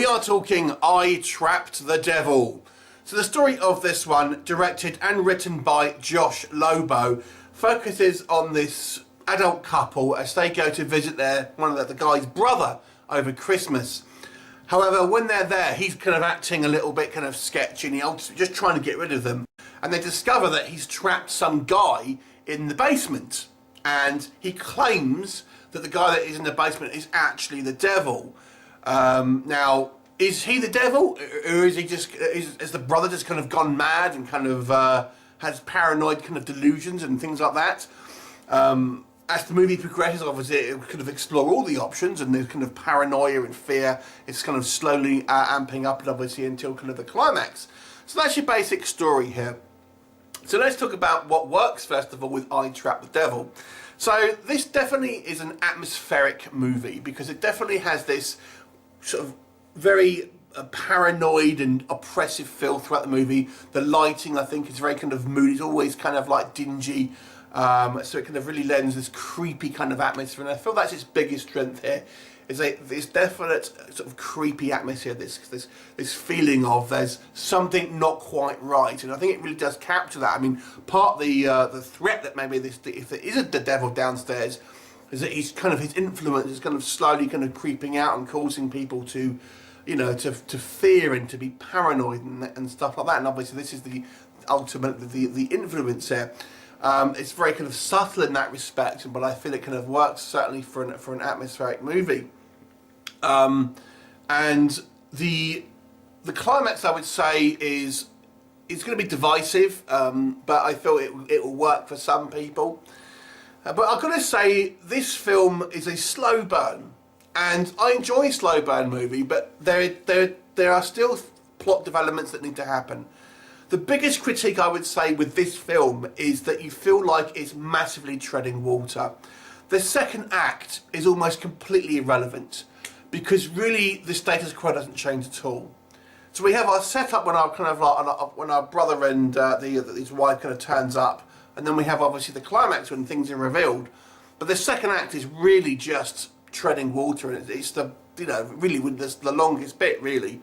We are talking I Trapped the Devil. So the story of this one, directed and written by Josh Lobo, focuses on this adult couple as they go to visit one of the guy's brother over Christmas. However, when they're there, he's kind of acting a little bit kind of sketchy and he's just trying to get rid of them. And they discover that he's trapped some guy in the basement. And he claims that the guy that is in the basement is actually the devil. Now, is he the devil, or is he just is the brother just kind of gone mad and kind of has paranoid kind of delusions and things like that? As the movie progresses, obviously it kind of explore all the options, and there's kind of paranoia and fear. It's kind of slowly amping up, and obviously until kind of the climax. So that's your basic story here. So let's talk about what works first of all with I Trapped the Devil. So this definitely is an atmospheric movie because it definitely has this sort of very paranoid and oppressive feel throughout the movie. The lighting, I think, is very kind of moody. It's always kind of like dingy, so it kind of really lends this creepy kind of atmosphere. And I feel that's its biggest strength here. Is this definite sort of creepy atmosphere, this feeling of there's something not quite right, and I think it really does capture that. I mean, part of the threat that maybe if there isn't the devil downstairs, is that his influence is kind of slowly kind of creeping out and causing people to, to fear and to be paranoid and stuff like that. And obviously this is the influence here. It's very kind of subtle in that respect, but I feel it kind of works certainly for an atmospheric movie. And the climax, I would say, is going to be divisive, but I feel it will work for some people. But I've got to say, this film is a slow burn, and I enjoy slow burn movie, but there are still plot developments that need to happen. The biggest critique I would say with this film is that you feel like it's massively treading water. The second act is almost completely irrelevant because really the status quo doesn't change at all. So we have our setup when our brother and his wife kind of turns up, and then we have obviously the climax when things are revealed. But the second act is really just treading water, and it's the really the longest bit really.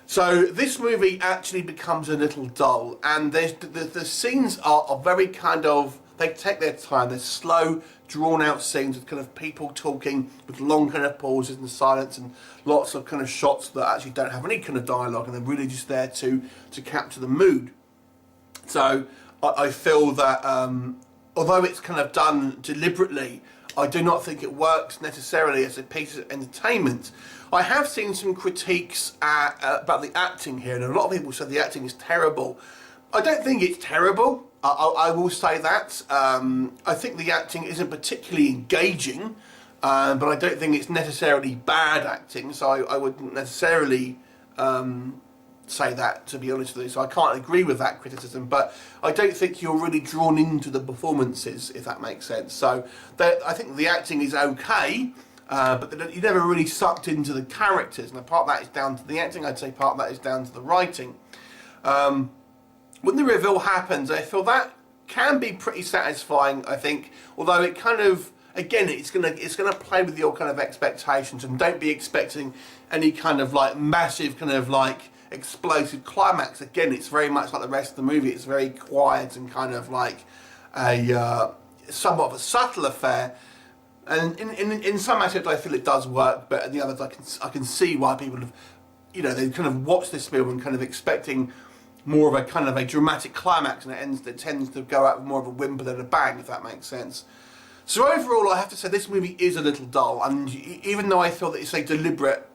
So this movie actually becomes a little dull, and the scenes are very kind of, they take their time. They're slow, drawn out scenes with kind of people talking with long kind of pauses and silence and lots of kind of shots that actually don't have any kind of dialogue, and they're really just there to capture the mood. So I feel that although it's kind of done deliberately, I do not think it works necessarily as a piece of entertainment. I have seen some critiques about the acting here, and a lot of people said the acting is terrible. I don't think it's terrible, I will say that. I think the acting isn't particularly engaging, but I don't think it's necessarily bad acting, so I wouldn't necessarily say that, to be honest with you. So I can't agree with that criticism, but I don't think you're really drawn into the performances, if that makes sense. So I think the acting is okay, but you're never really sucked into the characters, and part of that is down to the acting. I'd say part of that is down to the writing. When the reveal happens, I feel that can be pretty satisfying, I think, although it kind of, again, it's gonna play with your kind of expectations, and don't be expecting any kind of like massive kind of like explosive climax. Again, it's very much like the rest of the movie. It's very quiet and kind of like a somewhat of a subtle affair. And in some aspects, I feel it does work, but in the others, I can see why people have, they kind of watch this film and kind of expecting more of a kind of a dramatic climax, and it tends to go out with more of a whimper than a bang, if that makes sense. So overall, I have to say this movie is a little dull, and even though I feel that it's a deliberate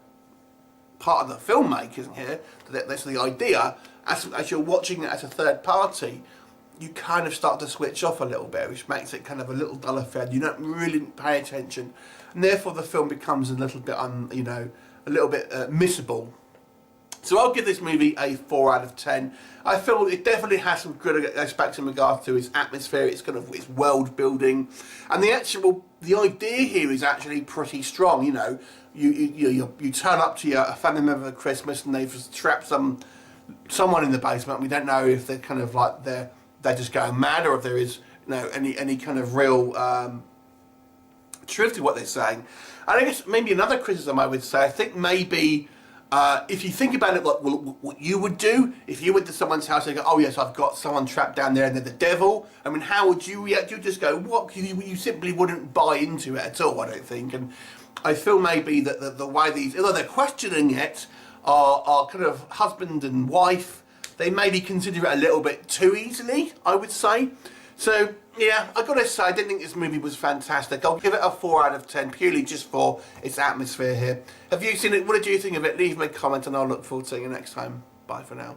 part of the filmmaking here, that's the idea, as you're watching it as a third party, you kind of start to switch off a little bit, which makes it kind of a little dull affair. You don't really pay attention, and therefore the film becomes a little bit, missable. So I'll give this movie a 4 out of 10. I feel it definitely has some good aspects in regards to its atmosphere, its world building, and the idea here is actually pretty strong. You turn up to a family member for Christmas, and they've trapped someone in the basement. We don't know if they're kind of like they're just going mad, or if there is any kind of real truth to what they're saying. And I guess maybe another criticism I would say, I think maybe If you think about it like what you would do, if you went to someone's house and go, oh yes, I've got someone trapped down there and they're the devil, I mean, how would you react? You'd just go, what? You simply wouldn't buy into it at all, I don't think. And I feel maybe that the way these, although they're questioning it, are kind of husband and wife, they maybe consider it a little bit too easily, I would say. So, yeah, I've got to say, I didn't think this movie was fantastic. I'll give it a 4 out of 10, purely just for its atmosphere here. Have you seen it? What did you think of it? Leave me a comment and I'll look forward to seeing you next time. Bye for now.